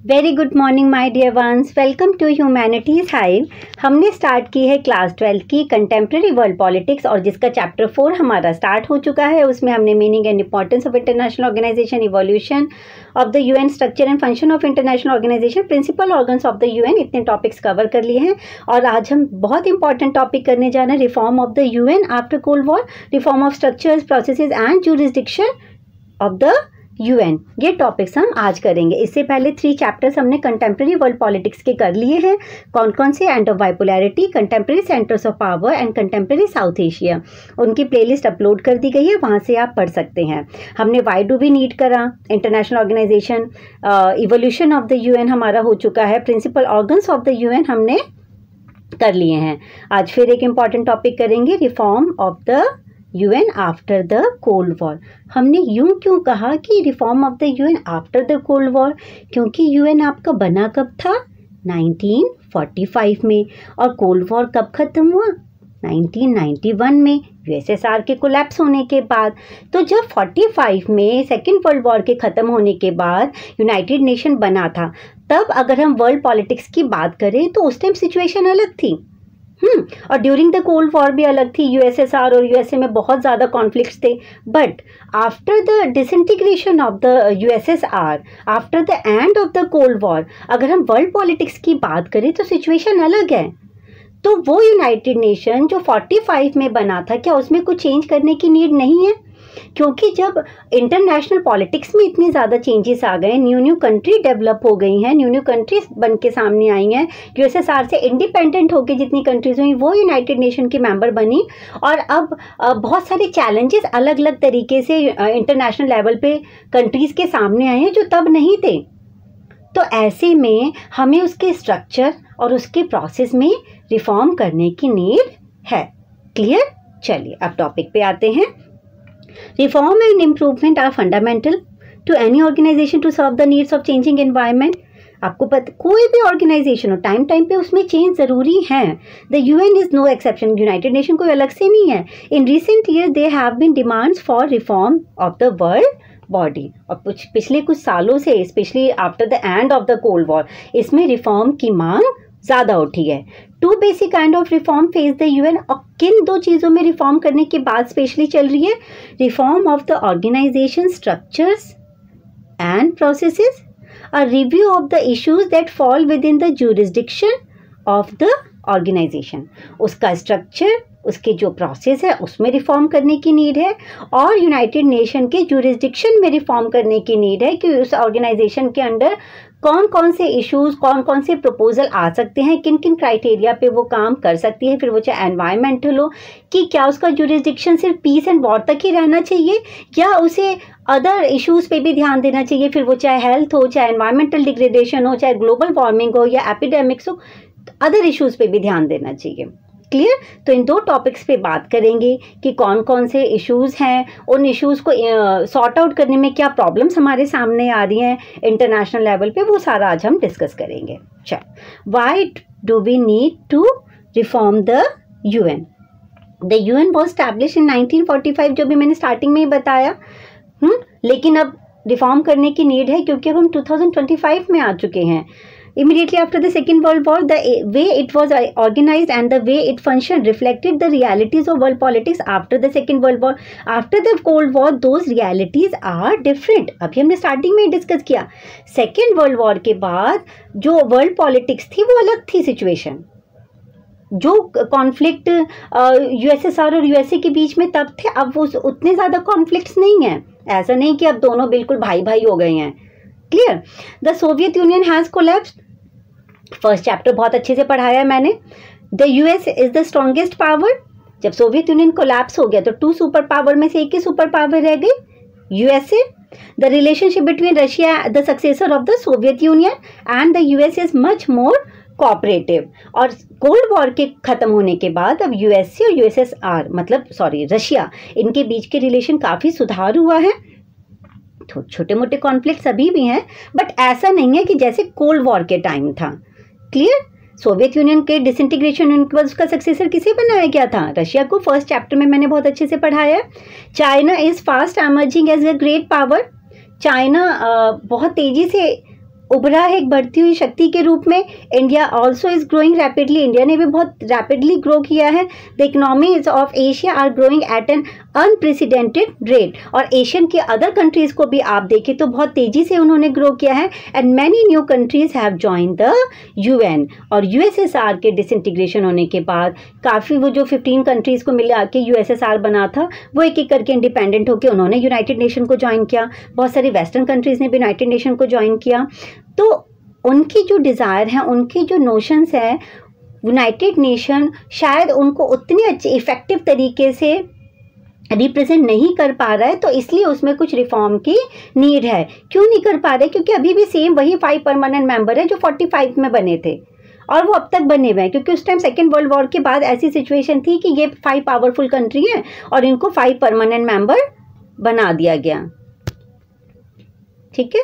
Very good morning my dear ones, welcome to Humanities Hive. हमने start की है class 12 की कंटेम्प्रेरी वर्ल्ड पॉलिटिक्स और जिसका चैप्टर 4 हमारा स्टार्ट हो चुका है। उसमें हमने meaning and importance of international organisation, evolution of the UN, structure and function of international organisation, principal organs of the UN, इतने टॉपिक्स कवर कर लिए हैं। और आज हम बहुत इंपॉर्टेंट टॉपिक करने जा रहे हैं, reform of the UN after cold war, reform of structures, processes and jurisdiction of the UN. ये टॉपिक्स हम आज करेंगे। इससे पहले 3 चैप्टर्स हमने कंटेम्प्रेरी वर्ल्ड पॉलिटिक्स के कर लिए हैं। कौन कौन से? End of bipolarity, contemporary centres of power and contemporary south Asia. उनकी प्लेलिस्ट अपलोड कर दी गई है, वहाँ से आप पढ़ सकते हैं। हमने वाई डू वी नीड करा, international organisation, evolution of the UN हमारा हो चुका है, principal organs of the UN हमने कर लिए हैं। आज फिर एक इम्पॉर्टेंट टॉपिक करेंगे, reform of the UN after the cold war. हमने यूं क्यों कहा कि reform of the UN after the cold war? क्योंकि यूएन आपका बना कब था? 1945 में। और कोल्ड वॉर कब खत्म हुआ? 1991 में, यूएसएसआर के कोलैप्स होने के बाद। तो जब 45 में सेकेंड वर्ल्ड वॉर के ख़त्म होने के बाद यूनाइटेड नेशन बना था, तब अगर हम वर्ल्ड पॉलिटिक्स की बात करें तो उस टाइम सिचुएशन अलग थी। और ड्यूरिंग द कोल्ड वॉर भी अलग थी। यूएसएसआर और यूएसए में बहुत ज़्यादा कॉन्फ्लिक्ट्स थे। But after the disintegration of the USSR, after the end of the cold war, अगर हम वर्ल्ड पॉलिटिक्स की बात करें तो सिचुएशन अलग है। तो वो यूनाइटेड नेशन जो 45 में बना था, क्या उसमें कुछ चेंज करने की नीड नहीं है? क्योंकि जब इंटरनेशनल पॉलिटिक्स में इतने ज़्यादा चेंजेस आ गए, न्यू कंट्री डेवलप हो गई हैं, न्यू कंट्रीज बन के सामने आई हैं, यूएसएसआर से इंडिपेंडेंट होकर जितनी कंट्रीज हुई वो यूनाइटेड नेशन की मेंबर बनी। और अब बहुत सारे चैलेंजेस अलग अलग तरीके से इंटरनेशनल लेवल पे कंट्रीज़ के सामने आए हैं जो तब नहीं थे। तो ऐसे में हमें उसके स्ट्रक्चर और उसके प्रोसेस में रिफॉर्म करने की नीड है। क्लियर? चलिए अब टॉपिक पे आते हैं। Reform and improvement are fundamental to any organization to serve the needs of changing environment. आपको पता, कोई भी ऑर्गेनाइजेशन हो, टाइम पे उसमें चेंज ज़रूरी है। The UN is no exception. United Nation कोई अलग से नहीं है। In recent year they have been demands for reform of the world body. और पिछले कुछ सालों से, specially after the end of the cold war, इसमें रिफॉर्म की मांग ज़्यादा उठी है। 2 basic kind of reform face the UN. और किन 2 चीज़ों में रिफॉर्म करने की बात स्पेशली चल रही है? Reform of the organisation structures and processes, a review of the issues that fall with in the jurisdiction of the organisation. उसका स्ट्रक्चर, उसके जो प्रोसेस है उसमें रिफॉर्म करने की नीड है, और यूनाइटेड नेशन के ज्यूरिसडिक्शन में रिफॉर्म करने की नीड है कि उस ऑर्गेनाइजेशन के अंडर कौन कौन से इश्यूज, कौन कौन से प्रपोजल आ सकते हैं, किन किन क्राइटेरिया पे वो काम कर सकती है। फिर वो चाहे एनवायरमेंटल हो, कि क्या उसका ज्यूरिसडिक्शन सिर्फ पीस एंड वॉर तक ही रहना चाहिए या उसे अदर इश्यूज पे भी ध्यान देना चाहिए। फिर वो चाहे हेल्थ हो, चाहे एनवायरमेंटल डिग्रेडेशन हो, चाहे ग्लोबल वार्मिंग हो या एपिडेमिक्स हो, अदर इश्यूज पे भी ध्यान देना चाहिए। क्लियर? तो इन 2 टॉपिक्स पे बात करेंगे कि कौन कौन से इश्यूज़ हैं, उन इश्यूज़ को सॉर्ट आउट करने में क्या प्रॉब्लम्स हमारे सामने आ रही हैं इंटरनेशनल लेवल पे, वो सारा आज हम डिस्कस करेंगे। चलो, why do we need to reform the UN? The UN was establish in 1945, जो भी मैंने स्टार्टिंग में ही बताया। लेकिन अब रिफॉर्म करने की नीड है क्योंकि अब हम 2025 में आ चुके हैं। Immediately after the Second World War, the way it was organized and the way it functioned reflected the realities of world politics after the Second World War. After the Cold War, those realities are different. अभी हमने starting में discuss किया, second world war के बाद जो world politics थी वो अलग थी सिचुएशन। जो कॉन्फ्लिक्ट यूएसएसआर और यूएसए के बीच में तब थे, अब वो उतने ज़्यादा कॉन्फ्लिक्ट्स नहीं हैं। ऐसा नहीं कि अब दोनों बिल्कुल भाई भाई हो गए हैं। Clear? The Soviet union has collapsed. First chapter बहुत अच्छे से पढ़ाया है मैंने। The US is the strongest power. जब सोवियत यूनियन कोलैप्स हो गया तो 2 सुपर पावर में से एक ही सुपर पावर रह गई, USA. The relationship between Russia, the successor of the Soviet union, and the US is much more cooperative. और कोल्ड वॉर के खत्म होने के बाद अब यूएसए और यूएसएसआर, मतलब रशिया, इनके बीच के रिलेशन काफ़ी सुधार हुआ है। छोटे मोटे कॉन्फ्लिक्ट्स अभी भी हैं, बट ऐसा नहीं है कि जैसे कोल्ड वॉर के टाइम था। क्लियर? सोवियत यूनियन के डिसइंटीग्रेशन के बाद उसका सक्सेसर किसे बनाया गया था? रशिया को। फर्स्ट चैप्टर में मैंने बहुत अच्छे से पढ़ाया। China is fast emerging as a great power. China बहुत तेजी से उभरा है एक बढ़ती हुई शक्ति के रूप में। India also is growing rapidly, India ने भी बहुत रैपिडली ग्रो किया है। The economies of Asia are growing at an unprecedented rate, और एशियन के अदर कंट्रीज को भी आप देखें तो बहुत तेजी से उन्होंने ग्रो किया है। And many new countries have join the UN, और यूएसएसआर के डिसइंटीग्रेशन होने के बाद काफ़ी वो जो 15 कंट्रीज को मिला के यूएसएसआर बना था, वो एक एक करके इंडिपेंडेंट होकर उन्होंने यूनाइटेड नेशन को ज्वाइन किया। बहुत सारी वेस्टर्न कंट्रीज ने भी यूनाइटेड नेशन को ज्वाइन किया। तो उनकी जो डिज़ायर है, उनकी जो नोशंस है, यूनाइटेड नेशन शायद उनको उतने अच्छे इफ़ेक्टिव तरीके से रिप्रेजेंट नहीं कर पा रहा है, तो इसलिए उसमें कुछ रिफॉर्म की नीड है। क्यों नहीं कर पा रहे? क्योंकि अभी भी सेम वही 5 परमानेंट मेंबर है जो 45 में बने थे, और वो अब तक बने हुए हैं, क्योंकि उस टाइम सेकेंड वर्ल्ड वॉर के बाद ऐसी सिचुएशन थी कि ये 5 पावरफुल कंट्री हैं और इनको 5 परमानेंट मेंबर बना दिया गया। ठीक है,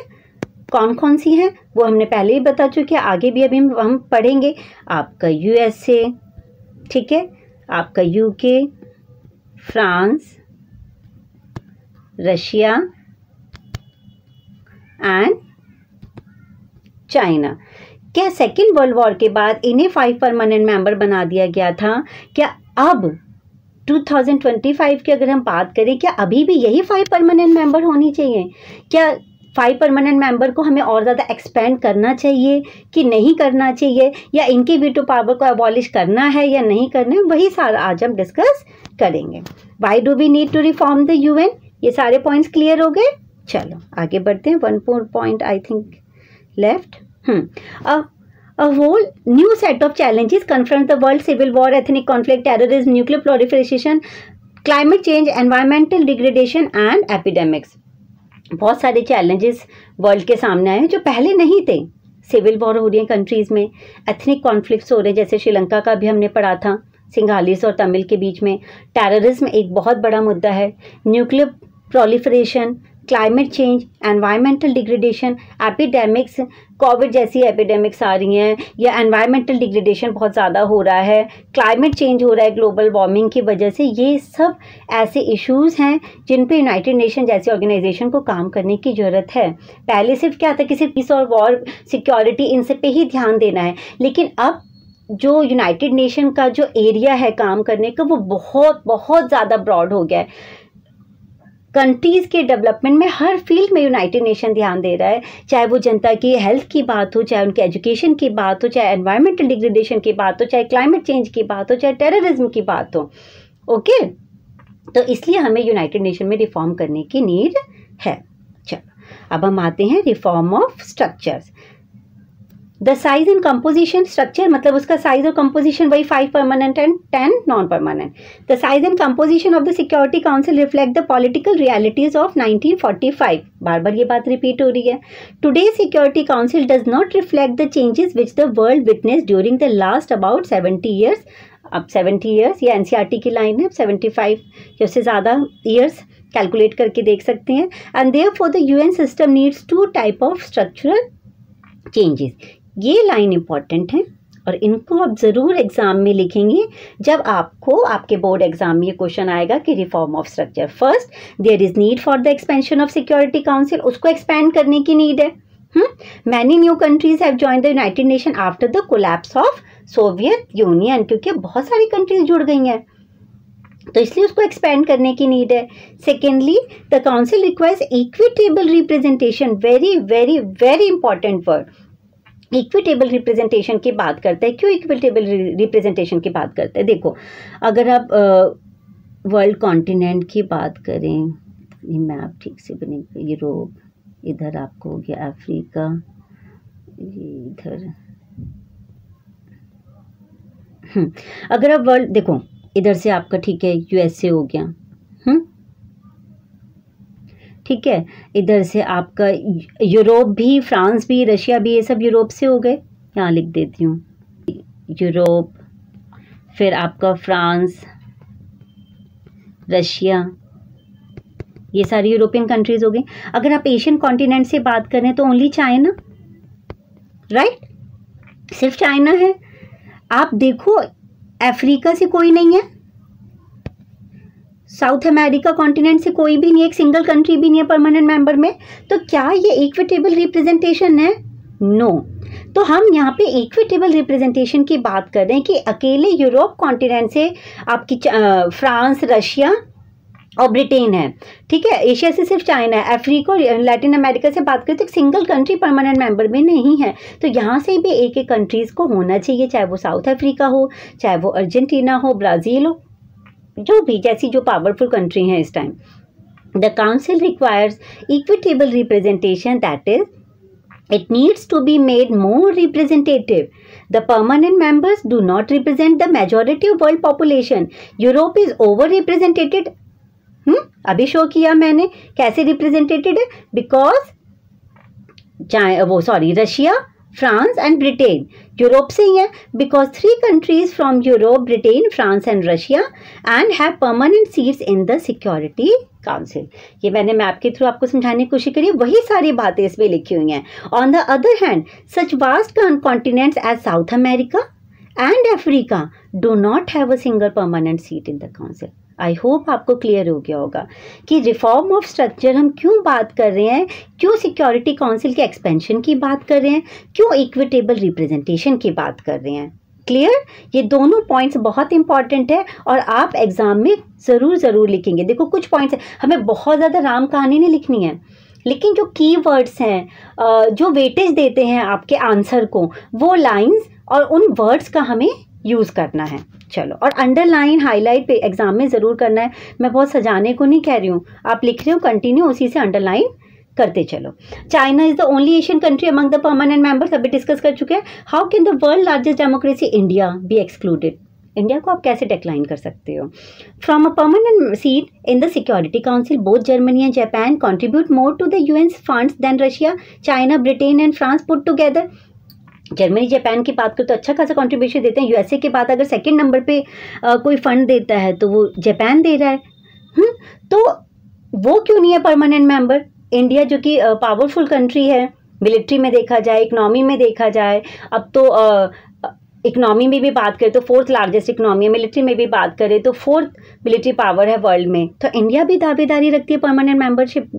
कौन कौन सी हैं वो हमने पहले ही बता चुके हैं, आगे भी अभी हम पढ़ेंगे। आपका यूएसए, ठीक है, आपका UK, France, Russia and China. क्या सेकेंड वर्ल्ड वॉर के बाद इन्हें 5 परमानेंट मेंबर बना दिया गया था? क्या अब 2025 की अगर हम बात करें, क्या अभी भी यही 5 परमानेंट मेंबर होनी चाहिए? क्या 5 परमानेंट मेंबर को हमें और ज़्यादा एक्सपेंड करना चाहिए कि नहीं करना चाहिए, या इनकी वीटो पावर को अबॉलिश करना है या नहीं करना है? वही सारा आज हम डिस्कस करेंगे। Why do we need to reform the UN? ये सारे पॉइंट्स क्लियर हो गए। चलो आगे बढ़ते हैं। 1 more point I think left. A whole new set of challenges confront the world: civil war, ethnic conflict, terrorism, nuclear proliferation, climate change, environmental degradation and epidemics. बहुत सारे चैलेंजेस वर्ल्ड के सामने आए हैं जो पहले नहीं थे। सिविल वॉर हो रही है कंट्रीज़ में, एथनिक कॉन्फ्लिक्ट्स हो रहे हैं, जैसे श्रीलंका का भी हमने पढ़ा था, सिंगालीस और तमिल के बीच में। टेररिज्म एक बहुत बड़ा मुद्दा है। Nuclear proliferation, climate change, environmental degradation, epidemics, Covid जैसी एपिडेमिक्स आ रही हैं, या एनवायरमेंटल डिग्रेडेशन बहुत ज़्यादा हो रहा है, क्लाइमेट चेंज हो रहा है ग्लोबल वार्मिंग की वजह से। ये सब ऐसे इश्यूज़ हैं जिन पे यूनाइटेड नेशन जैसी ऑर्गेनाइजेशन को काम करने की ज़रूरत है। पहले सिर्फ क्या था कि सिर्फ पीस और वॉर, सिक्योरिटी, इन सब पे ही ध्यान देना है, लेकिन अब जो यूनाइटेड नेशन का जो एरिया है काम करने का, वो बहुत बहुत ज़्यादा ब्रॉड हो गया है। कंट्रीज़ के डेवलपमेंट में हर फील्ड में यूनाइटेड नेशन ध्यान दे रहा है, चाहे वो जनता की हेल्थ की बात हो, चाहे उनके एजुकेशन की बात हो, चाहे एनवायरमेंटल डिग्रेडेशन की बात हो, चाहे क्लाइमेट चेंज की बात हो, चाहे टेररिज्म की बात हो। ओके, तो इसलिए हमें यूनाइटेड नेशन में रिफॉर्म करने की नीड है। चलो अब हम आते हैं reform of structures. The size and composition, structure मतलब उसका साइज और कंपोजिशन वही 5 permanent and 10 non permanent. The size and composition of the security council reflect the political realities of 1945। बार बार ये बात रिपीट हो रही है। Today security council does not reflect the changes which the world witness during the last about 70 years. अब 70 years, ये NCERT की line है, 75 या उससे ज़्यादा ईयर्स कैलकुलेट करके देख सकते हैं। And therefore the UN system needs 2 type of structural changes. ये लाइन इंपॉर्टेंट है और इनको आप ज़रूर एग्जाम में लिखेंगे जब आपको आपके बोर्ड एग्जाम में ये क्वेश्चन आएगा कि reform of structure. First, there is need for the expansion of security council, उसको एक्सपेंड करने की नीड है। Many new countries have joined the United Nation after the collapse of Soviet Union, क्योंकि बहुत सारी कंट्रीज जुड़ गई हैं, तो इसलिए उसको एक्सपेंड करने की नीड है। Secondly, the council requires equitable representation, very very very important word. Equitable representation की बात करते हैं। क्यों इक्विटेबल रिप्रेजेंटेशन की बात करते हैं? देखो, अगर आप वर्ल्ड कॉन्टिनेंट की बात करें, ये मैप ठीक से बने, यूरोप, इधर आपको हो गया अफ्रीका, इधर अगर आप वर्ल्ड देखो, इधर से आपका ठीक है यूएसए हो गया, ठीक है, इधर से आपका यूरोप भी, फ्रांस भी, रशिया भी, ये सब यूरोप से हो गए। यहाँ लिख देती हूँ यूरोप, फिर आपका फ्रांस, रशिया, ये सारी यूरोपियन कंट्रीज हो गई। अगर आप एशियन कॉन्टिनेंट से बात करें तो ओनली चाइना, राइट, सिर्फ चाइना है। आप देखो अफ्रीका से कोई नहीं है, साउथ अमेरिका कॉन्टिनेंट से कोई भी नहीं, एक सिंगल कंट्री भी नहीं है परमानेंट मेंबर में। तो क्या ये इक्विटेबल रिप्रेजेंटेशन है? नो। तो हम यहाँ पे इक्विटेबल रिप्रेजेंटेशन की बात कर रहे हैं कि अकेले यूरोप कॉन्टिनेंट से आपकी फ्रांस, रशिया और ब्रिटेन है, ठीक है। एशिया से सिर्फ चाइना है। अफ्रीका और लैटिन अमेरिका से बात करें तो एक सिंगल कंट्री परमानेंट मेंबर में नहीं है। तो यहाँ से भी एक एक कंट्रीज़ को होना चाहिए, चाहे वो साउथ अफ्रीका हो, चाहे वो अर्जेंटीना हो, ब्राज़ील हो, जो भी जैसी जो पावरफुल कंट्री हैं इस time. The council requires equitable representation, that is it needs to be made more representative. The permanent members do not represent the majority of world population. Europe is overrepresented. अभी show किया मैंने कैसे represented है, because Russia, France and Britain Europe से ही है, because 3 countries from Europe, Britain, France and Russia and have permanent seats in the security council. ये मैंने map के थ्रू आपको समझाने की कोशिश करी, वही सारी बातें इसमें लिखी हुई हैं। On the other hand such vast continents as South America and Africa do not have a single permanent seat in the council. I hope आपको क्लियर हो गया होगा कि रिफॉर्म ऑफ स्ट्रक्चर हम क्यों बात कर रहे हैं, क्यों सिक्योरिटी काउंसिल के एक्सपेंशन की बात कर रहे हैं, क्यों इक्विटेबल रिप्रेजेंटेशन की बात कर रहे हैं। क्लियर? ये दोनों पॉइंट्स बहुत इंपॉर्टेंट है और आप एग्जाम में ज़रूर लिखेंगे। देखो कुछ पॉइंट्स हमें बहुत ज़्यादा राम कहानी नहीं लिखनी है, लेकिन जो की वर्ड्स हैं, जो वेटेज देते हैं आपके आंसर को, वो लाइंस और उन वर्ड्स का हमें यूज़ करना है। चलो, और अंडरलाइन हाईलाइट पे एग्जाम में ज़रूर करना है। मैं बहुत सजाने को नहीं कह रही हूँ, आप लिख रहे हो कंटिन्यू उसी से अंडरलाइन करते चलो। China is the only Asian country among the permanent members, अभी डिस्कस कर चुके हैं। How can the world largest democracy India be excluded? India को आप कैसे डिक्लाइन कर सकते हो from a permanent seat in the security council? Both Germany and Japan contribute more to the UN funds than Russia, China, Britain and France put together. Germany, Japan की बात करो तो अच्छा खासा कंट्रीब्यूशन देते हैं। यूएसए के बाद अगर सेकंड नंबर पे कोई फंड देता है तो वो जापान दे रहा है। तो वो क्यों नहीं है परमानेंट मेंबर? इंडिया जो कि पावरफुल कंट्री है, मिलिट्री में देखा जाए, इकोनॉमी में देखा जाए, अब तो इकोनॉमी में भी बात करें तो 4th लार्जेस्ट इकोनॉमी है, मिलिट्री में भी बात करें तो 4th मिलिट्री पावर है वर्ल्ड में। तो इंडिया भी दावेदारी रखती है परमानेंट मेंबरशिप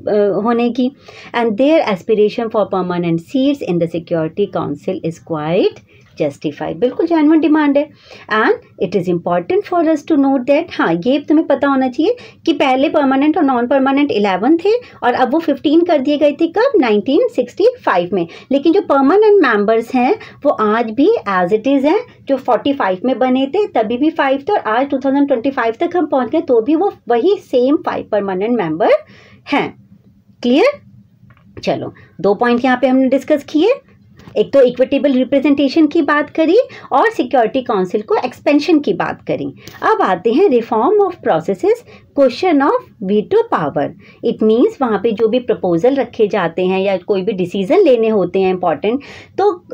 होने की। And their aspiration for permanent seats in the security council is quite justified, बिल्कुल जेन्युइन डिमांड है। And it is important for us to note that, हाँ ये तुम्हें पता होना चाहिए कि पहले परमानेंट और नॉन परमानेंट 11 थे और अब वो 15 कर दिए गए थे। कब? 1965 में। लेकिन जो परमानेंट मेंबर्स हैं वो आज भी एज इट इज़ हैं, जो 45 में बने थे तभी भी 5 थे और आज 2025 तक हम पहुँच गए तो भी वो वही सेम 5 परमानेंट मेंबर हैं। क्लियर? चलो, 2 पॉइंट यहाँ पे हमने डिस्कस किए। एक तो इक्विटेबल रिप्रेजेंटेशन की बात करी और सिक्योरिटी काउंसिल को एक्सपेंशन की बात करी। अब आते हैं reform of processes, question of veto power. It means वहाँ पे जो भी प्रपोजल रखे जाते हैं या कोई भी डिसीजन लेने होते हैं इंपॉर्टेंट, तो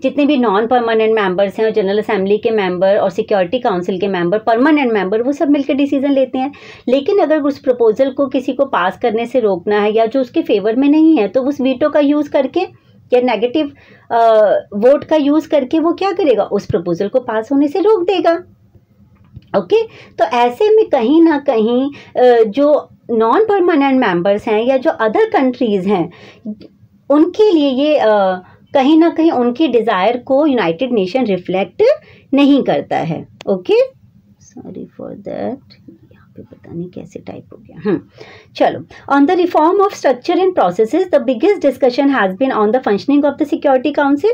जितने भी नॉन परमानेंट मेंबर्स हैं और जनरल असेंबली के मेंबर और सिक्योरिटी काउंसिल के मेंबर, परमानेंट मेंबर, वो सब मिलकर डिसीजन लेते हैं। लेकिन अगर उस प्रपोजल को किसी को पास करने से रोकना है या जो उसके फेवर में नहीं है तो उस वीटो का यूज़ करके या नेगेटिव वोट का यूज़ करके वो क्या करेगा? उस प्रपोजल को पास होने से रोक देगा। ओके, तो ऐसे में कहीं ना कहीं जो नॉन परमानेंट मेंबर्स हैं या जो अदर कंट्रीज़ हैं उनके लिए ये कहीं ना कहीं उनकी डिज़ायर को यूनाइटेड नेशन रिफ्लेक्ट नहीं करता है। ओके, सॉरी फॉर दैट, पता नहीं कैसे टाइप हो गया। चलो, on the reform of structure and processes the biggest discussion has been on the functioning of the security council,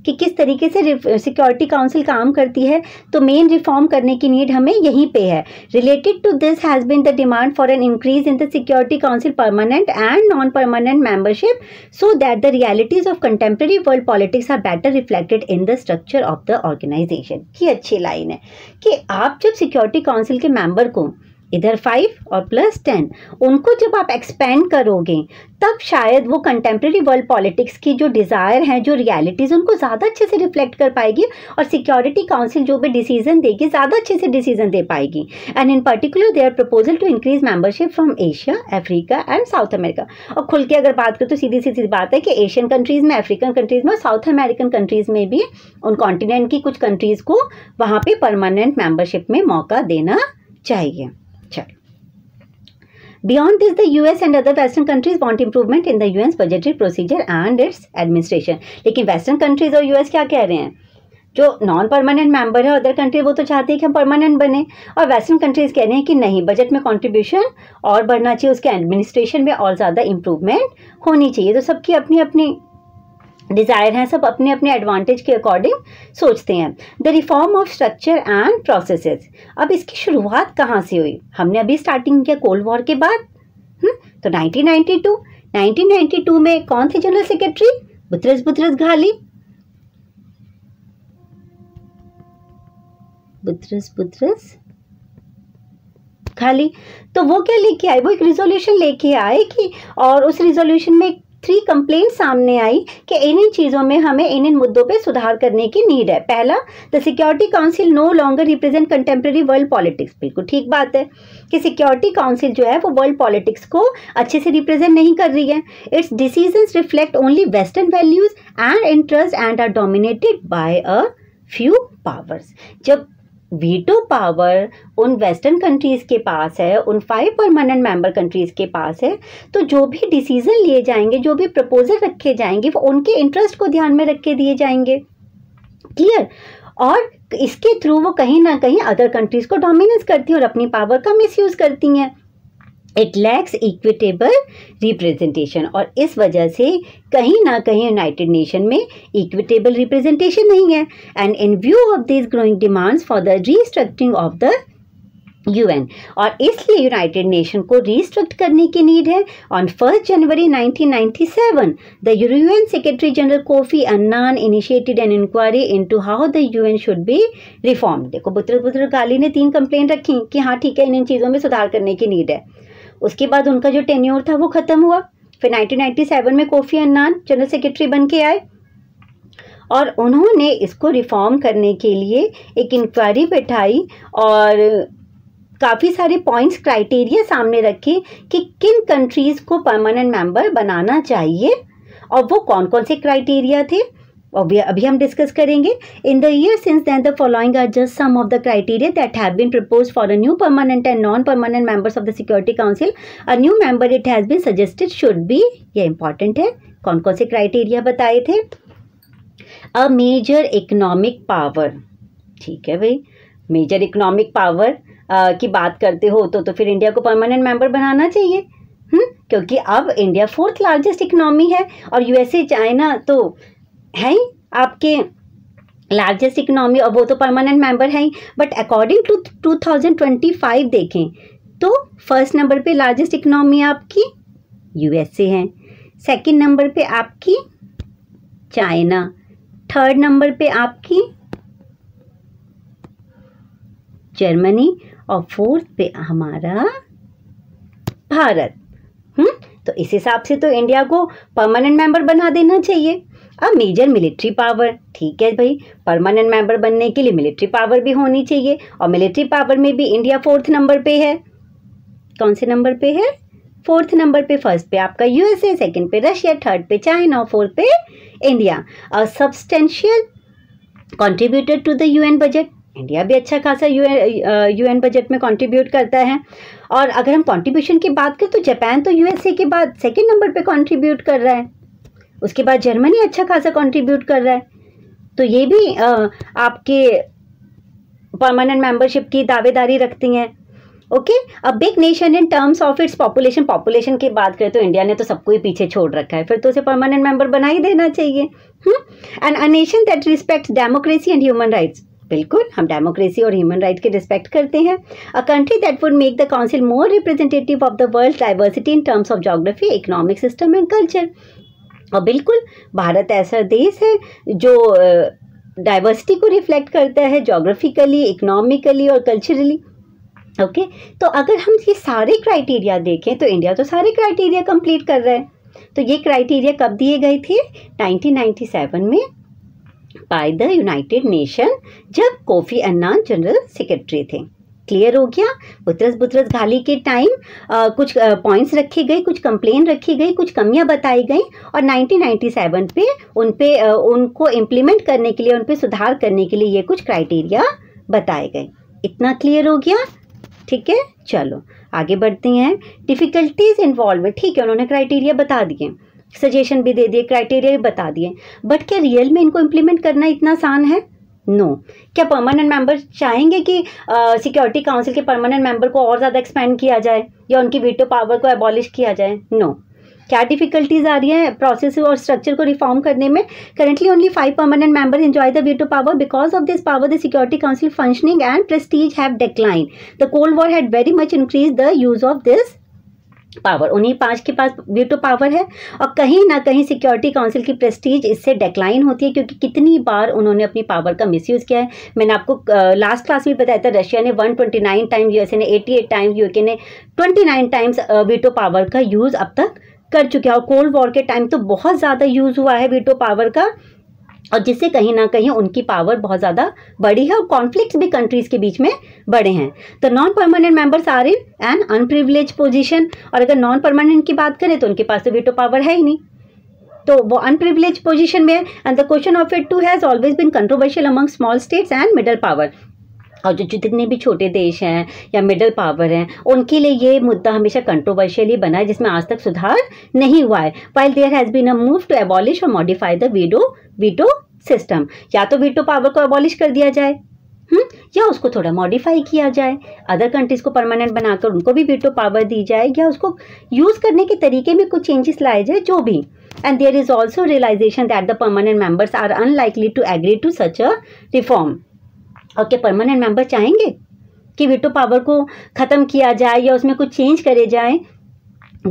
कि किस तरीके से सिक्योरिटी काउंसिल काम करती है। तो मेन रिफॉर्म करने की नीड हमें यहीं पे है। Related to this has been the demand for an increase in the security council permanent and non permanent membership so that the realities of contemporary world politics are better reflected in the structure of the organisation. की अच्छी line है कि आप जब security council के member को इधर 5 और +10 उनको जब आप एक्सपेंड करोगे तब शायद वो कंटेम्प्रेरी वर्ल्ड पॉलिटिक्स की जो डिज़ायर है, जो रियलिटीज़, उनको ज़्यादा अच्छे से रिफ्लेक्ट कर पाएगी और सिक्योरिटी काउंसिल जो भी डिसीजन देगी ज़्यादा अच्छे से डिसीजन दे पाएगी। And in particular their proposal to increase membership from Asia, Africa and South America. और खुल के अगर बात करें तो सीधी सीधी बात है कि एशियन कंट्रीज़ में, अफ्रीकन कंट्रीज़ में और साउथ अमेरिकन कंट्रीज़ में भी उन कॉन्टिनेंट की कुछ कंट्रीज़ को वहाँ पर परमानेंट मेंबरशिप में मौका देना चाहिए। Beyond this, the US and other Western countries want improvement in the UN's budgetary procedure and its administration. लेकिन Western countries और US क्या कह रहे हैं? जो नॉन परमानेंट मेंबर है अदर कंट्री वो तो चाहते हैं कि हम परमानेंट बने, और वेस्टर्न कंट्रीज कह रहे हैं कि नहीं, बजट में कंट्रीब्यूशन और बढ़ना चाहिए, उसके एडमिनिस्ट्रेशन में और ज़्यादा इम्प्रूवमेंट होनी चाहिए। तो सबकी अपनी अपनी डिज़ायर हैं, सब अपने अपने एडवांटेज के अकॉर्डिंग सोचते हैं। The reform of structure and processes, अब इसकी शुरुआत कहाँ से हुई? हमने अभी स्टार्टिंग किया कोल्ड वॉर के बाद। तो 1992 में कौन थे general secretary? Boutros Ghali. Boutros Ghali. तो वो क्या लेके आए? वो एक रिजोल्यूशन लेके आए कि, और उस रिजोल्यूशन में 3 कंप्लेंट सामने आई कि इन चीज़ों में हमें इन मुद्दों पे सुधार करने की नीड है। पहला, the security council no longer represent contemporary world politics. बिल्कुल ठीक बात है कि सिक्योरिटी काउंसिल जो है वो वर्ल्ड पॉलिटिक्स को अच्छे से रिप्रेजेंट नहीं कर रही है। Its decisions reflect only western values and interest and are dominated by a few powers. जब वीटो पावर उन वेस्टर्न कंट्रीज़ के पास है, उन 5 परमानेंट मेंबर कंट्रीज़ के पास है, तो जो भी डिसीजन लिए जाएंगे, जो भी प्रपोजल रखे जाएंगे, वो उनके इंटरेस्ट को ध्यान में रख के दिए जाएंगे। क्लियर? और इसके थ्रू वो कहीं ना कहीं अदर कंट्रीज़ को डोमिनेंस करती है और अपनी पावर का मिसयूज़ करती हैं। इट लैक्स इक्विटेबल रिप्रेजेंटेशन, और इस वजह से कहीं ना कहीं यूनाइटेड नेशन में इक्विटेबल रिप्रेजेंटेशन नहीं है। And in view of this growing demands for the restructuring of the UN, और इसलिए यूनाइटेड नेशन को रीस्ट्रक्ट करने की नीड है। On 1 January 1997 the UN secretary general Kofi Annan initiated an inquiry into how the UN should be reform. देखो, Boutros Ghali ने 3 complaint रखी कि हाँ ठीक है, इन चीज़ों में सुधार करने की नीड है। उसके बाद उनका जो टेन्योर था वो ख़त्म हुआ। फिर 1997 में कोफी अन्नान जनरल सेक्रेटरी बन के आए और उन्होंने इसको रिफॉर्म करने के लिए एक इंक्वायरी बैठाई और काफ़ी सारे पॉइंट्स, क्राइटेरिया सामने रखे कि किन कंट्रीज़ को परमानेंट मेंबर बनाना चाहिए और वो कौन कौन से क्राइटेरिया थे, और अभी हम डिस्कस करेंगे। In the year since then the following are just some of the criteria that have been proposed for a new permanent and non permanent members of the security council. A new member it has been suggested should be, ये important है, कौन कौन से criteria बताए थे। A major economic power, ठीक है भाई, मेजर इकोनॉमिक पावर की बात करते हो तो फिर इंडिया को परमानेंट मेंबर बनाना चाहिए, क्योंकि अब इंडिया 4th लार्जेस्ट इकोनॉमी है और USA चाइना तो है ही आपके लार्जेस्ट इकोनॉमी, और वो तो परमानेंट मेंबर है ही। बट अकॉर्डिंग टू 2025 देखें तो 1st नंबर पे लार्जेस्ट इकोनॉमी आपकी USA है, 2nd नंबर पे आपकी चाइना, 3rd नंबर पे आपकी जर्मनी और 4th पे हमारा भारत। तो इस हिसाब से तो इंडिया को परमानेंट मेंबर बना देना चाहिए। अब मेजर मिलिट्री पावर, ठीक है भाई, परमानेंट मेंबर बनने के लिए मिलिट्री पावर भी होनी चाहिए और मिलिट्री पावर में भी इंडिया 4th नंबर पे है। कौन से नंबर पे है? 4th नंबर पे। 1st पे आपका USA, 2nd पे रशिया, 3rd पे चाइना और 4th पे India. A substantial contributor to the UN budget, India भी अच्छा खासा UN बजट में कंट्रीब्यूट करता है। और अगर हम कंट्रीब्यूशन की बात करें तो जापान तो USA के बाद 2nd नंबर पे कंट्रीब्यूट कर रहा है, उसके बाद जर्मनी अच्छा खासा कंट्रीब्यूट कर रहा है। तो ये भी आपके परमानेंट मेंबरशिप की दावेदारी रखती हैं। Okay, a big nation in terms of its population की बात करें तो इंडिया ने तो सबको ही पीछे छोड़ रखा है, फिर तो उसे परमानेंट मेंबर बना ही देना चाहिए। And a nation that respects democracy and human rights, बिल्कुल हम डेमोक्रेसी और ह्यूमन राइट के रिस्पेक्ट करते हैं। A country that would make the council more representative of the world diversity in terms of geography, economic system and culture. और बिल्कुल भारत ऐसा देश है जो डाइवर्सिटी को रिफ्लेक्ट करता है ज्योग्राफिकली, इकोनॉमिकली और कल्चरली। ओके, तो अगर हम ये सारे क्राइटेरिया देखें तो इंडिया तो सारे क्राइटेरिया कंप्लीट कर रहा है। तो ये क्राइटेरिया कब दिए गए थे? 1997 में बाय द यूनाइटेड नेशन, जब कोफी अन्नान जनरल सेक्रेटरी थे। क्लियर हो गया? बुतरस घाली के टाइम कुछ पॉइंट्स रखे गए, कुछ कंप्लेन रखी गई, कुछ कमियां बताई गई और 1997 पे उनको इम्प्लीमेंट करने के लिए, उन पे सुधार करने के लिए ये कुछ क्राइटेरिया बताए गए। इतना क्लियर हो गया? ठीक है, चलो आगे बढ़ते हैं। डिफ़िकल्टीज इन्वॉल्व, ठीक है, उन्होंने क्राइटेरिया बता दिए, सजेशन भी दे दिए, क्राइटेरिया भी बता दिए, बट क्या रियल में इनको इम्प्लीमेंट करना इतना आसान है? नो। क्या परमानेंट मेंबर चाहेंगे कि सिक्योरिटी काउंसिल के परमानेंट मेंबर को और ज़्यादा एक्सपेंड किया जाए या उनकी वीटो पावर को एबॉलिश किया जाए? नो। क्या डिफिकल्टीज आ रही हैं प्रोसेस और स्ट्रक्चर को रिफॉर्म करने में? Currently only 5 permanent members enjoy the veto power. Because of this power the security council functioning and Prestige have decline. The cold war had very much increase the use of this power. उन्हीं 5 के पास veto power है और कहीं ना कहीं security council की Prestige इससे decline होती है, क्योंकि कितनी बार उन्होंने अपनी पावर का मिसयूज़ किया है. मैंने आपको लास्ट क्लास में बताया था, रशिया ने 129 टाइम्स, यूएसए ने 88 टाइम्स, यूके ने 29 टाइम्स वीटो पावर का यूज़ अब तक कर चुके हैं. और कोल्ड वॉर के टाइम तो बहुत ज़्यादा यूज़ हुआ है वीटो पावर का, और जिससे कहीं ना कहीं उनकी पावर बहुत ज़्यादा बढ़ी है और कॉन्फ्लिक्ट्स भी कंट्रीज़ के बीच में बढ़े हैं. तो non permanent members are in an unprivilege position. और अगर नॉन परमानेंट की बात करें तो उनके पास तो वीटो पावर है ही नहीं, तो वो अनप्रिविलेज पोजीशन में है. And the question of it too has always been controversial among small states and middle power. और जो जितने भी छोटे देश हैं या मिडिल पावर हैं, उनके लिए ये मुद्दा हमेशा कंट्रोवर्शियल ही बना है, जिसमें आज तक सुधार नहीं हुआ है. While there has been a move to abolish or modify the veto system. या तो वीटो पावर को एबॉलिश कर दिया जाए या उसको थोड़ा मॉडिफाई किया जाए, अदर कंट्रीज़ को परमानेंट बनाकर उनको भी वीटो पावर दी जाए, या उसको यूज़ करने के तरीके में कुछ चेंजेस लाए जाए, जो भी. And there is also realisation that the permanent members are unlikely to agree to such a reform. और क्या परमानेंट मेंबर चाहेंगे कि वीटो पावर को ख़त्म किया जाए या उसमें कुछ चेंज करे जाए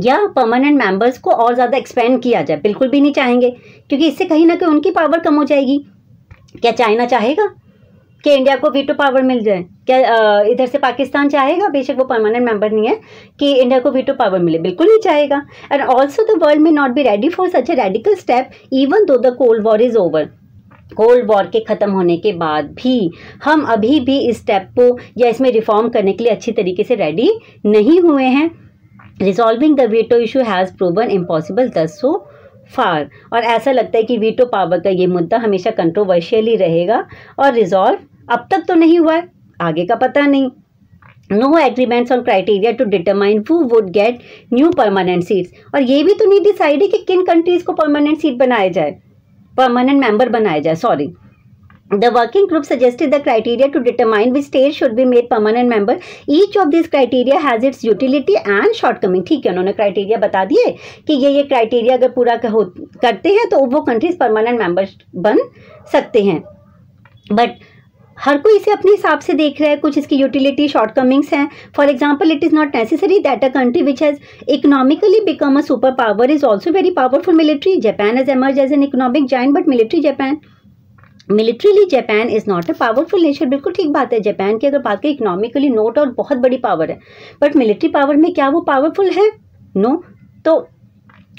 या परमानेंट मेंबर्स को और ज़्यादा एक्सपेंड किया जाए? बिल्कुल भी नहीं चाहेंगे, क्योंकि इससे कहीं ना कहीं उनकी पावर कम हो जाएगी. क्या चाइना चाहेगा कि इंडिया को वीटो पावर मिल जाए? क्या इधर से पाकिस्तान चाहेगा, बेशक वो परमानेंट मेंबर नहीं है, कि इंडिया को वीटो पावर मिले? बिल्कुल नहीं चाहेगा. एंड ऑल्सो द वर्ल्ड में not be ready for such a radical step even though the cold war is over. Cold war के ख़त्म होने के बाद भी हम अभी भी इस स्टेप को या इसमें रिफॉर्म करने के लिए अच्छी तरीके से रेडी नहीं हुए हैं. Resolving the veto issue has proven impossible दस सो फार. और ऐसा लगता है कि वीटो पावर का ये मुद्दा हमेशा कंट्रोवर्शियल ही रहेगा और रिजॉल्व अब तक तो नहीं हुआ है, आगे का पता नहीं. No agreements on criteria to determine who would get new permanent seats. और ये भी तो नहीं डिसाइड है कि किन कंट्रीज़ को परमानेंट सीट बनाया जाए, परमानेंट मेंबर बनाया जाए, sorry. The working group suggested the criteria to determine which state should be made permanent member. Each of these criteria has its utility and shortcoming. ठीक है, उन्होंने क्राइटेरिया बता दिए कि ये क्राइटेरिया अगर पूरा करते हैं तो वो कंट्रीज परमानेंट मेंबर बन सकते हैं. बट हर कोई इसे अपने हिसाब से देख रहा है, कुछ इसकी यूटिलिटी शॉर्टकमिंग्स हैं. For example, it is not necessary that a country which has economically become a super power is also very powerful military. Japan has emerge as an economic giant but militarily Japan is not a powerful nation. बिल्कुल ठीक बात है. Japan की अगर बात करें economically note और बहुत बड़ी पावर है, बट मिलिट्री पावर में क्या वो पावरफुल है? नो. तो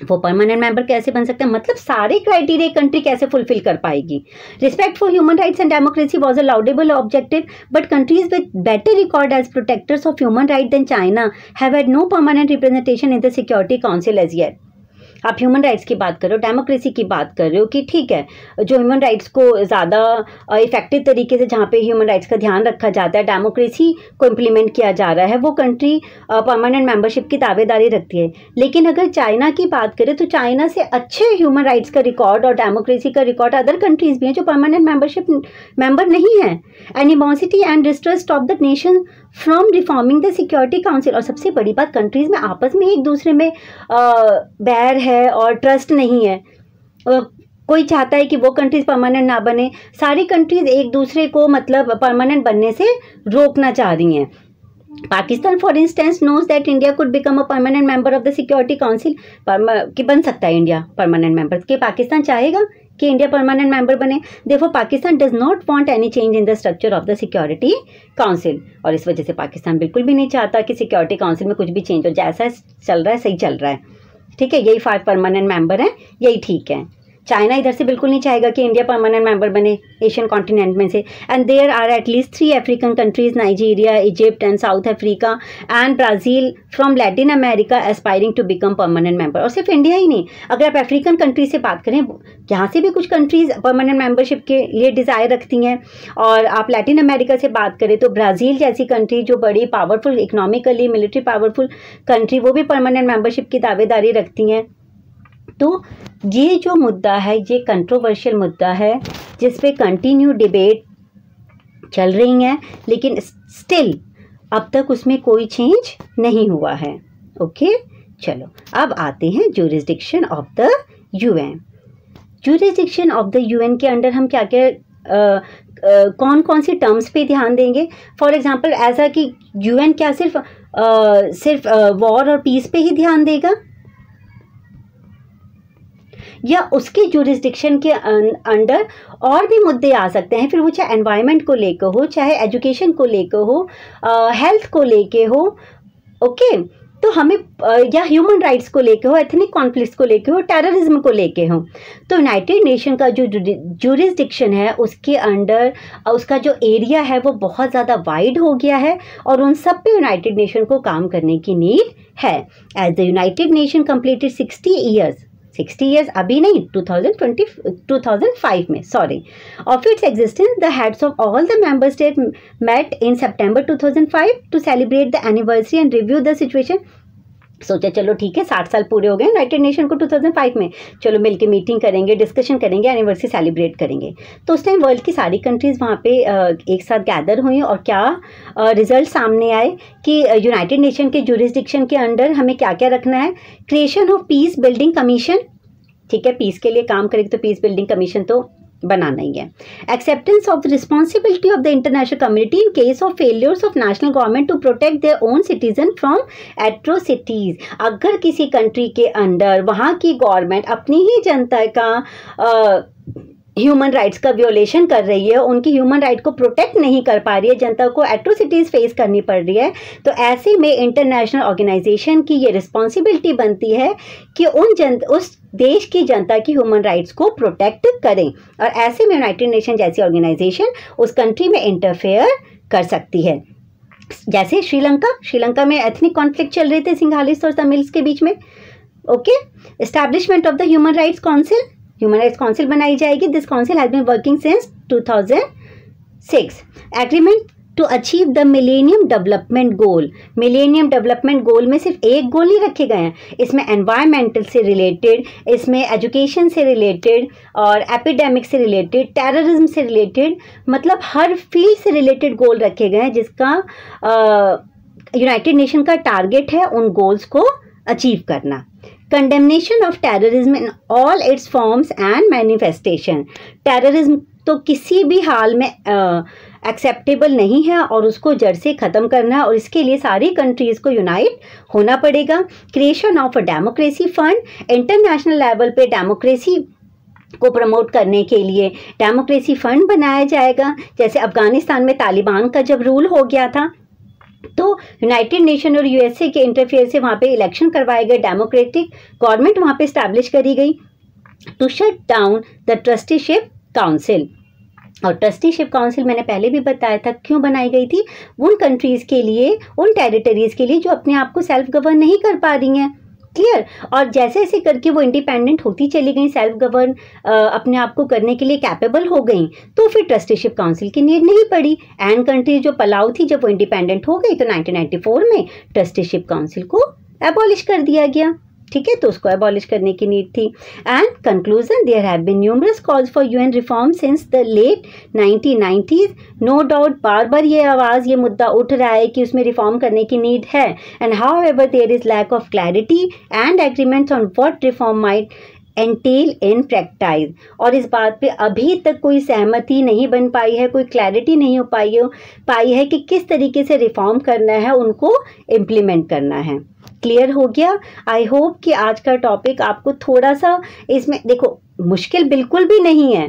वो परमानेंट मेंबर कैसे बन सकते हैं? मतलब सारे क्राइटेरिया कंट्री कैसे फुलफिल कर पाएगी? Respect for human rights and democracy was a laudable objective, but countries with better record as protectors of human right than China have had no permanent representation in the security council as yet. आप human rights की बात कर रहे हो, democracy की बात कर रहे हो कि ठीक है, जो ह्यूमन राइट्स को ज़्यादा इफेक्टिव तरीके से, जहाँ पे ह्यूमन राइट्स का ध्यान रखा जाता है, डेमोक्रेसी को इम्प्लीमेंट किया जा रहा है, वो कंट्री परमानेंट मेंबरशिप की दावेदारी रखती है. लेकिन अगर चाइना की बात करें तो चाइना से अच्छे ह्यूमन राइट्स का रिकॉर्ड और डेमोक्रेसी का रिकॉर्ड अदर कंट्रीज़ भी हैं जो परमानेंट मेंबरशिप मेंबर नहीं है. Animosity and distrust stop the nation from reforming the security council. और सबसे बड़ी बात, कंट्रीज़ में आपस में एक दूसरे में बैर है और ट्रस्ट नहीं है. कोई चाहता है कि वो कंट्रीज़ परमानेंट ना बने, सारी कंट्रीज़ एक दूसरे को मतलब परमानेंट बनने से रोकना चाह रही हैं. Pakistan for instance knows that India could become a permanent member of the security council. कि बन सकता है इंडिया परमानेंट मेंबर, कि पाकिस्तान चाहेगा कि इंडिया परमानेंट मेंबर बने. देखो, Pakistan does not want any change in the structure of the security council. और इस वजह से पाकिस्तान बिल्कुल भी नहीं चाहता कि सिक्योरिटी काउंसिल में कुछ भी चेंज हो. जैसा चल रहा है सही चल रहा है, ठीक है. यही 5 परमानेंट मेंबर हैं, यही ठीक है. चाइना इधर से बिल्कुल नहीं चाहेगा कि इंडिया परमानेंट मेंबर बने एशियन कॉन्टिनेंट में से। And there are at least 3 African countries, Nigeria, Egypt and South Africa and Brazil from Latin America aspiring to become permanent member. और सिर्फ इंडिया ही नहीं, अगर आप अफ्रीकन कंट्री से बात करें, यहाँ से भी कुछ कंट्रीज परमानेंट मेंबरशिप के लिए डिज़ायर रखती हैं। और आप लैटिन अमेरिका से बात करें तो ब्राज़ील जैसी कंट्री जो बड़ी powerful, economically military powerful country, वो भी परमानेंट मेंबरशिप की दावेदारी रखती हैं। तो ये जो मुद्दा है, ये कंट्रोवर्शियल मुद्दा है जिस पे कंटिन्यू डिबेट चल रही है, लेकिन स्टिल अब तक उसमें कोई चेंज नहीं हुआ है। ओके, चलो अब आते हैं jurisdiction of the UN. Jurisdiction of the UN के अंडर हम क्या क्या कौन कौन सी टर्म्स पे ध्यान देंगे। फॉर एग्जांपल ऐसा कि यूएन क्या सिर्फ वॉर और पीस पे ही ध्यान देगा, या उसके ज्यूरिसडिक्शन के अंडर और भी मुद्दे आ सकते हैं। फिर वो चाहे एनवायरनमेंट को लेकर हो, चाहे एजुकेशन को लेकर हो, हेल्थ को लेके हो, ओके, तो हमें या ह्यूमन राइट्स को लेके हो, एथनिक कॉन्फ्लिक्ट्स को लेके हो, टेररिज्म को लेके हो। तो यूनाइटेड नेशन का जो ज्यूरिसडिक्शन है उसके अंडर उसका जो एरिया है वो बहुत ज़्यादा वाइड हो गया है और उन सब पे यूनाइटेड नेशन को काम करने की नीड है। As the United nation completed 60 years अभी नहीं, 2005 में, sorry, of its existence, the heads of all the member state met in September 2005 to celebrate the anniversary and review the situation. सोचा चलो ठीक है, 60 साल पूरे हो गए यूनाइटेड नेशन को 2005 में, चलो मिलके मीटिंग करेंगे, डिस्कशन करेंगे, एनिवर्सरी सेलिब्रेट करेंगे। तो उस टाइम वर्ल्ड की सारी कंट्रीज़ वहाँ पे एक साथ गैदर हुई और क्या रिजल्ट सामने आए कि यूनाइटेड नेशन के ज्यूरिसडिक्शन के अंडर हमें क्या क्या रखना है। Creation of peace building commission, ठीक है, पीस के लिए काम करेगी तो पीस बिल्डिंग कमीशन तो बनाना ही है। Acceptance of responsibility of the international community in case of failures of national government to protect their own citizen from atrocities. अगर किसी कंट्री के अंडर वहाँ की गवर्नमेंट अपनी ही जनता का ह्यूमन राइट्स का वियोलेशन कर रही है, उनकी ह्यूमन राइट को प्रोटेक्ट नहीं कर पा रही है, जनता को एट्रोसिटीज़ फेस करनी पड़ रही है, तो ऐसे में इंटरनेशनल ऑर्गेनाइजेशन की ये रिस्पॉन्सिबिलिटी बनती है कि उस देश की जनता की ह्यूमन राइट्स को प्रोटेक्ट करें। और ऐसे में यूनाइटेड नेशन जैसी ऑर्गेनाइजेशन उस कंट्री में इंटरफेयर कर सकती है। जैसे श्रीलंका में एथनिक कॉन्फ्लिक्ट चल रहे थे सिंघालीस और तमिल्स के बीच में, okay, establishment of the human rights council बनाई जाएगी। This council has been working since 2006। Agreement to achieve the millennium development goal. Millennium development goal में सिर्फ एक गोल ही रखे गए हैं, इसमें एनवायरमेंटल से रिलेटेड, इसमें एजुकेशन से रिलेटेड और एपिडेमिक से रिलेटेड, टेररिज्म से रिलेटेड, मतलब हर फील्ड से रिलेटेड गोल रखे गए हैं जिसका यूनाइटेड नेशन का टारगेट है उन गोल्स को अचीव करना। Condemnation of terrorism in all it's forms and manifestation. Terrorism तो किसी भी हाल में एक्सेप्टेबल नहीं है और उसको जड़ से ख़त्म करना है और इसके लिए सारी कंट्रीज़ को यूनाइट होना पड़ेगा। Creation of a democracy fund, international level पे डेमोक्रेसी को प्रमोट करने के लिए डेमोक्रेसी फंड बनाया जाएगा। जैसे अफ़गानिस्तान में तालिबान का जब रूल हो गया था तो यूनाइटेड नेशन और यूएसए के इंटरफेयर से वहाँ पे इलेक्शन करवाए गए, डेमोक्रेटिक गवर्नमेंट वहाँ पे इस्टेब्लिश करी गई to shut down the trusteeship council. और ट्रस्टीशिप काउंसिल मैंने पहले भी बताया था क्यों बनाई गई थी, उन कंट्रीज़ के लिए, उन टेरिटरीज़ के लिए जो अपने आप को सेल्फ गवर्न नहीं कर पा रही हैं, क्लियर। और जैसे जैसे करके वो इंडिपेंडेंट होती चली गई, सेल्फ गवर्न अपने आप को करने के लिए कैपेबल हो गई, तो फिर ट्रस्टीशिप काउंसिल की नीड नहीं पड़ी। एंड कंट्री जो पलाऊ थी जब वो इंडिपेंडेंट हो गई तो 1994 में ट्रस्टीशिप काउंसिल को एबॉलिश कर दिया गया, ठीक है, तो उसको एबॉलिश करने की नीड थी। And conclusion, there have been numerous calls for UN reform since the late 1990s। No doubt बार बार ये मुद्दा उठ रहा है कि उसमें रिफॉर्म करने की नीड है। And how there is lack of clarity and agreements on what reform might entail in practice. और इस बात पे अभी तक कोई सहमति नहीं बन पाई है, कोई क्लैरिटी नहीं हो पाई है कि किस तरीके से रिफॉर्म करना है, उनको इम्प्लीमेंट करना है। क्लियर हो गया? आई होप कि आज का टॉपिक आपको थोड़ा सा, इसमें देखो मुश्किल बिल्कुल भी नहीं है,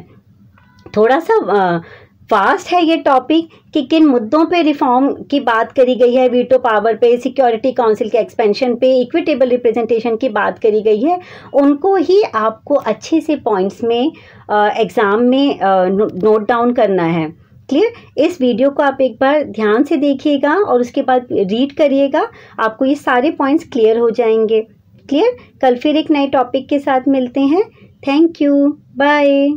थोड़ा सा वास्ट है ये टॉपिक कि किन मुद्दों पे रिफॉर्म की बात करी गई है, वीटो पावर पे, सिक्योरिटी काउंसिल के एक्सपेंशन पे, इक्विटेबल रिप्रेजेंटेशन की बात करी गई है, उनको ही आपको अच्छे से पॉइंट्स में एग्ज़ाम में नोट डाउन करना है। क्लियर? इस वीडियो को आप एक बार ध्यान से देखिएगा और उसके बाद रीड करिएगा, आपको ये सारे पॉइंट्स क्लियर हो जाएंगे। क्लियर? कल फिर एक नए टॉपिक के साथ मिलते हैं। Thank you, bye.